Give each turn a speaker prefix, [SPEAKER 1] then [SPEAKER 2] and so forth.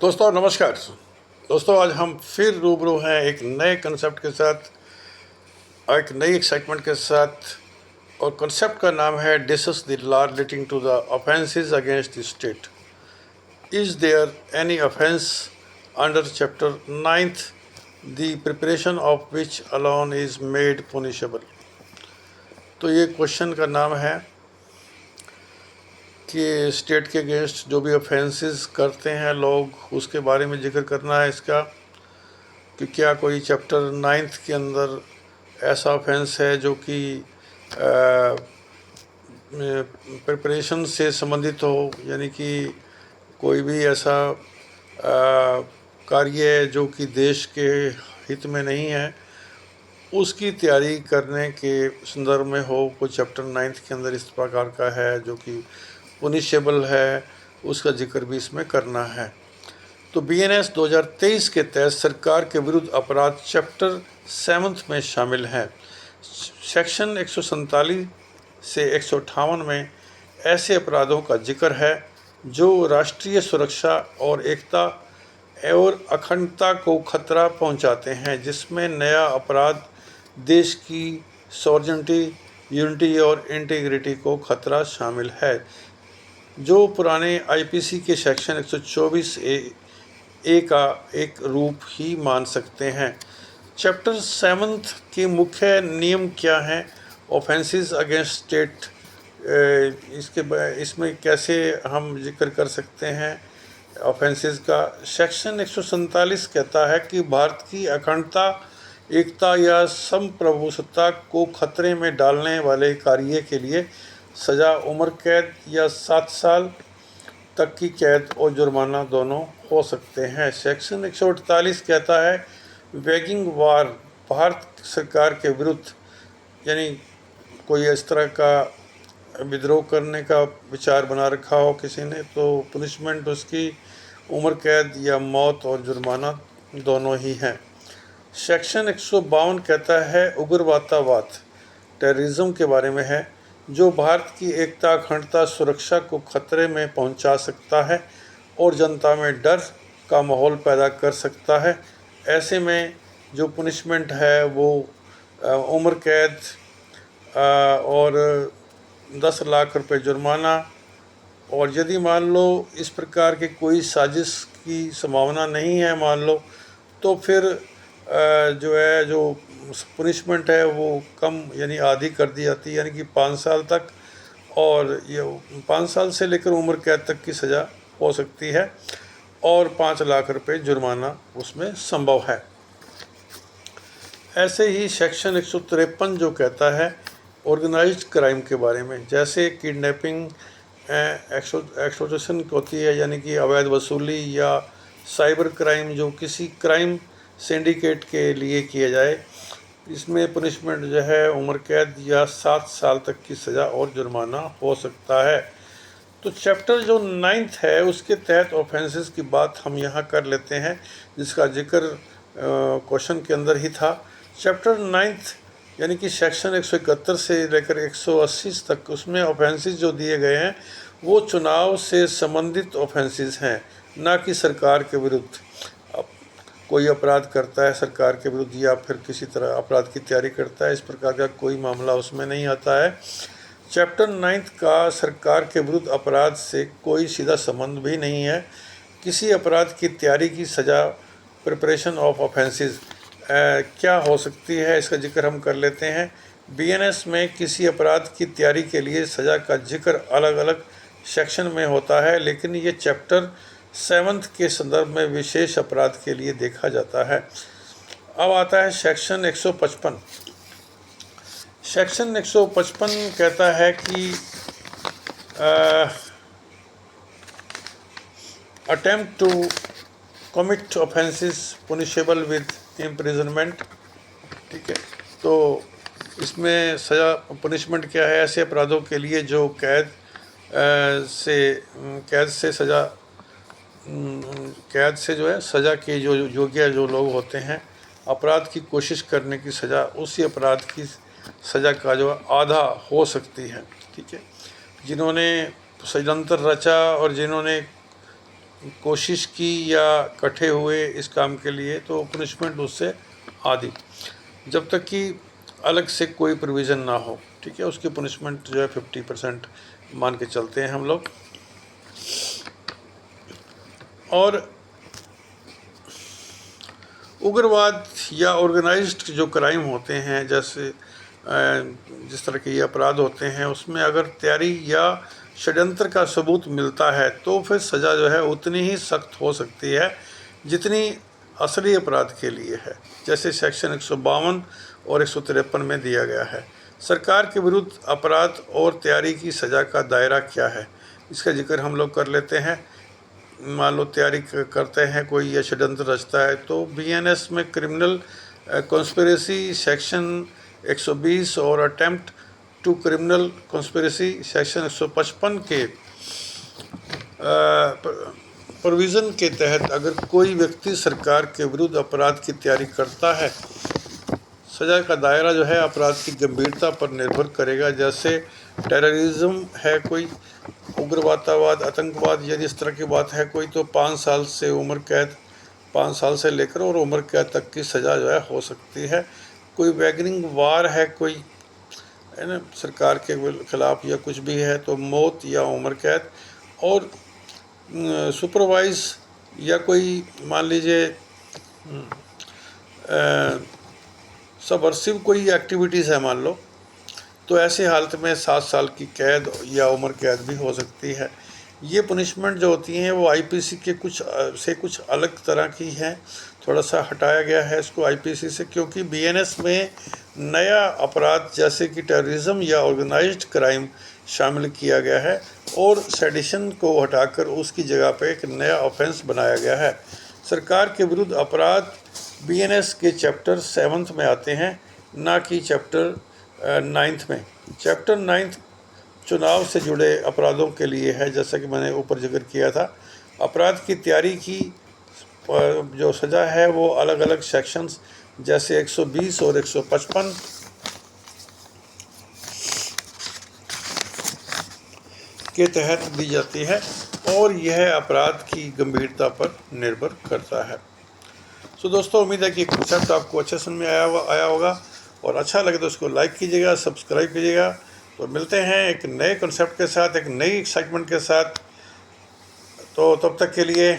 [SPEAKER 1] दोस्तों नमस्कार। दोस्तों आज हम फिर रूबरू हैं एक नए कंसेप्ट के साथ, एक नई एक्साइटमेंट के साथ। और कंसेप्ट का नाम है discuss the law relating to the offences against the state. Is there any offence under chapter 9th the preparation of which alone is made punishable. तो ये क्वेश्चन का नाम है कि स्टेट के अगेंस्ट जो भी ऑफेंसेस करते हैं लोग, उसके बारे में जिक्र करना है इसका, कि क्या कोई चैप्टर 9th के अंदर ऐसा ऑफेंस है जो कि प्रिपरेशन से संबंधित हो, यानी कि कोई भी ऐसा कार्य जो कि देश के हित में नहीं है उसकी तैयारी करने के संदर्भ में हो। कोई चैप्टर 9th के अंदर इस प्रकार का है जो कि पुनिशेबल है, उसका जिक्र भी इसमें करना है। तो BNS 2023 के तहत सरकार के विरुद्ध अपराध चैप्टर 7 में शामिल है। सेक्शन 147 से 158 में ऐसे अपराधों का जिक्र है जो राष्ट्रीय सुरक्षा और एकता और अखंडता को खतरा पहुंचाते हैं, जिसमें नया अपराध देश की सॉवरेनिटी, यूनिटी और इंटीग्रिटी को खतरा शामिल है, जो पुराने IPC के सेक्शन 124A का एक रूप ही मान सकते हैं। चैप्टर 7 के मुख्य नियम क्या हैं? ऑफेंसेस अगेंस्ट स्टेट, इसमें कैसे हम जिक्र कर सकते हैं ऑफेंसेस का। सेक्शन 147 कहता है कि भारत की अखंडता, एकता या संप्रभुसत्ता को खतरे में डालने वाले कार्य के लिए सज़ा उम्र कैद या 7 साल तक की कैद और जुर्माना दोनों हो सकते हैं। सेक्शन 148 कहता है वैगिंग वार, भारत सरकार के विरुद्ध, यानी कोई इस तरह का विद्रोह करने का विचार बना रखा हो किसी ने, तो पुनिशमेंट उसकी उम्र कैद या मौत और जुर्माना दोनों ही हैं। सेक्शन 152 कहता है उग्रवादवाद, टेररिज्म के बारे में है, जो भारत की एकता, अखंडता, सुरक्षा को खतरे में पहुंचा सकता है और जनता में डर का माहौल पैदा कर सकता है। ऐसे में जो पुनिशमेंट है वो उम्र कैद और 10 लाख रुपए जुर्माना। और यदि मान लो इस प्रकार की कोई साजिश की संभावना नहीं है, मान लो, तो फिर जो पुनिशमेंट है वो कम, यानी आधी कर दी जाती है, यानी कि 5 साल तक, और ये 5 साल से लेकर उम्र कैद तक की सज़ा हो सकती है और 5 लाख रुपए जुर्माना उसमें संभव है। ऐसे ही सेक्शन 153 जो कहता है ऑर्गेनाइज्ड क्राइम के बारे में, जैसे किडनैपिंग, एक्सटॉर्शन होती है, यानी कि अवैध वसूली, या साइबर क्राइम जो किसी क्राइम सिंडिकेट के लिए किया जाए, इसमें पुनिशमेंट जो है उम्र कैद या 7 साल तक की सज़ा और जुर्माना हो सकता है। तो चैप्टर जो 9th है उसके तहत ऑफेंसेस की बात हम यहाँ कर लेते हैं, जिसका जिक्र क्वेश्चन के अंदर ही था। चैप्टर 9th यानी कि सेक्शन 171 से लेकर 180 तक, उसमें ऑफेंसेस जो दिए गए हैं वो चुनाव से संबंधित ऑफेंसेस हैं, ना कि सरकार के विरुद्ध। कोई अपराध करता है सरकार के विरुद्ध या फिर किसी तरह अपराध की तैयारी करता है, इस प्रकार का कोई मामला उसमें नहीं आता है। चैप्टर 9th का सरकार के विरुद्ध अपराध से कोई सीधा संबंध भी नहीं है। किसी अपराध की तैयारी की सज़ा, प्रिपरेशन ऑफ ऑफेंसेस क्या हो सकती है, इसका जिक्र हम कर लेते हैं। BNS में किसी अपराध की तैयारी के लिए सज़ा का जिक्र अलग अलग सेक्शन में होता है, लेकिन ये चैप्टर 7 के संदर्भ में विशेष अपराध के लिए देखा जाता है। अब आता है सेक्शन 155। सेक्शन 155 कहता है कि attempt to commit offences punishable with imprisonment. ठीक है, तो इसमें सज़ा, पनिशमेंट क्या है ऐसे अपराधों के लिए जो कैद से सज़ा, कैद से जो है सज़ा के जो योग्य जो लोग होते हैं, अपराध की कोशिश करने की सज़ा उसी अपराध की सज़ा का जो आधा हो सकती है। ठीक है, जिन्होंने षड्यंत्र रचा और जिन्होंने कोशिश की या इकट्ठे हुए इस काम के लिए तो पनिशमेंट उससे आधी, जब तक कि अलग से कोई प्रोविज़न ना हो, ठीक है, उसकी पनिशमेंट जो है 50% मान के चलते हैं हम लोग। और उग्रवाद या ऑर्गेनाइज्ड जो क्राइम होते हैं, जैसे जिस तरह के ये अपराध होते हैं, उसमें अगर तैयारी या षड्यंत्र का सबूत मिलता है तो फिर सज़ा जो है उतनी ही सख्त हो सकती है जितनी असली अपराध के लिए है, जैसे सेक्शन 152 और 153 में दिया गया है। सरकार के विरुद्ध अपराध और तैयारी की सज़ा का दायरा क्या है, इसका जिक्र हम लोग कर लेते हैं। मान लो तैयारी करते हैं कोई या षड्यंत्र रचता है, तो बीएनएस में क्रिमिनल कॉन्स्पिरेसी सेक्शन 120 और attempt to criminal conspiracy section 155 के प्रोविज़न के तहत अगर कोई व्यक्ति सरकार के विरुद्ध अपराध की तैयारी करता है, सज़ा का दायरा जो है अपराध की गंभीरता पर निर्भर करेगा। जैसे टेररिज्म है कोई, उग्रवाद, आतंकवाद या इस तरह की बात है कोई, तो 5 साल से उम्र कैद, 5 साल से लेकर और उम्र कैद तक की सज़ा जो है हो सकती है। कोई वैगनिंग वार है कोई, है ना, सरकार के खिलाफ या कुछ भी है, तो मौत या उम्र कैद। और सुपरवाइज या कोई मान लीजिए सबवर्सिव कोई एक्टिविटीज़ है मान लो, तो ऐसी हालत में 7 साल की कैद या उम्र कैद भी हो सकती है। ये पनिशमेंट जो होती हैं वो आईपीसी के कुछ अलग तरह की हैं, थोड़ा सा हटाया गया है इसको आईपीसी से, क्योंकि बीएनएस में नया अपराध जैसे कि टेररिज्म या ऑर्गेनाइज्ड क्राइम शामिल किया गया है और सेडिशन को हटाकर उसकी जगह पे एक नया ऑफेंस बनाया गया है। सरकार के विरुद्ध अपराध बीएनएस के चैप्टर 7 में आते हैं, ना कि चैप्टर 9 में। चैप्टर 9 चुनाव से जुड़े अपराधों के लिए है, जैसा कि मैंने ऊपर जिक्र किया था। अपराध की तैयारी की जो सज़ा है वो अलग अलग सेक्शंस जैसे 120 और 155 के तहत दी जाती है और यह अपराध की गंभीरता पर निर्भर करता है। सो दोस्तों, उम्मीद है कि कॉन्सेप्ट आपको अच्छे समझ में आया होगा, और अच्छा लगे तो उसको लाइक कीजिएगा, सब्सक्राइब कीजिएगा। तो मिलते हैं एक नए कॉन्सेप्ट के साथ, एक नई एक्साइटमेंट के साथ। तो तब तक के लिए